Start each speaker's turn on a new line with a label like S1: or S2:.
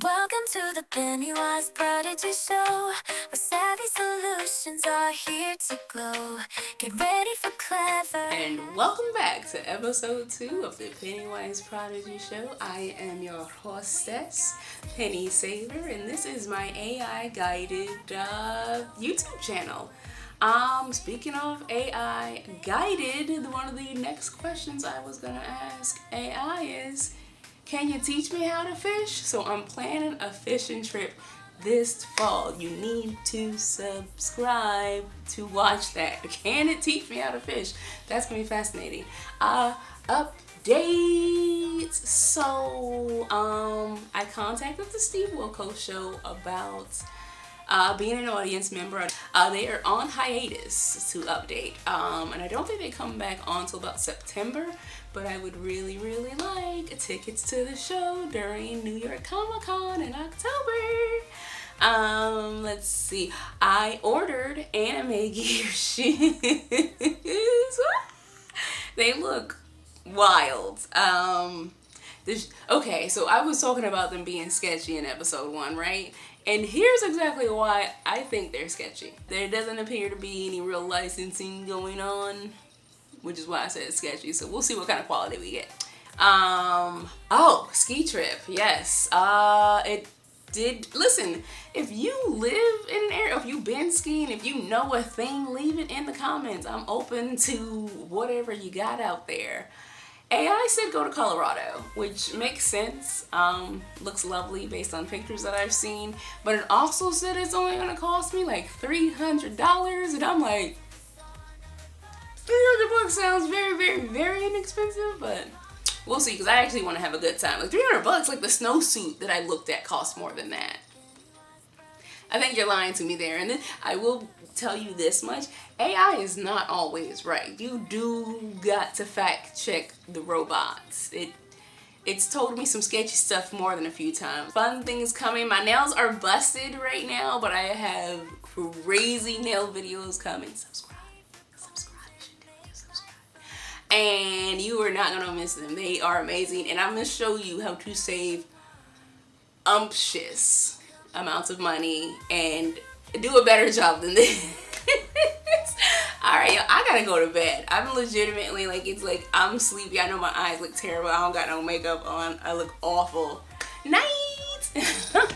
S1: Welcome to the Pennywise Prodigy Show, where savvy solutions are here to glow. Get ready for clever.
S2: And welcome back to episode 2 of the Pennywise Prodigy Show. I am your hostess, Penny Saver, and this is my AI guided YouTube channel. Speaking of AI guided, one of the next questions I was gonna ask AI is, can you teach me how to fish? So I'm planning a fishing trip this fall. You need to subscribe to watch that. Can it teach me how to fish? That's gonna be fascinating. Updates. So I contacted the Steve Wilkos show about being an audience member. They are on hiatus to update, and I don't think they come back on until about September, but I would really like tickets to the show during New York Comic Con in October. Let's see, I ordered anime gear shoes. They look wild. Okay, so I was talking about them being sketchy in episode 1, right? And here's exactly why I think they're sketchy. There doesn't appear to be any real licensing going on, which is why I said it's sketchy. So we'll see what kind of quality we get. Oh, ski trip. Yes. It did. Listen, if you live in an area, if you've been skiing, if you know a thing, leave it in the comments. I'm open to whatever you got out there. AI said go to Colorado, which makes sense. Looks lovely based on pictures that I've seen. But it also said it's only gonna cost me like $300, and I'm like, $300 sounds very inexpensive, but we'll see, because I actually want to have a good time. Like $300, like the snowsuit that I looked at cost more than that. I think you're lying to me there. And then I will tell you this much, AI is not always right. You do got to fact check the robots. It's told me some sketchy stuff more than a few times. Fun things coming. My nails are busted right now, but I have crazy nail videos coming. Subscribe. You should do it. Subscribe. And you are not gonna miss them. They are amazing. And I'm gonna show you how to save umptious amounts of money and do a better job than this. Alright, y'all, I gotta go to bed. I'm legitimately, like, it's like I'm sleepy. I know my eyes look terrible. I don't got no makeup on. I look awful. Night!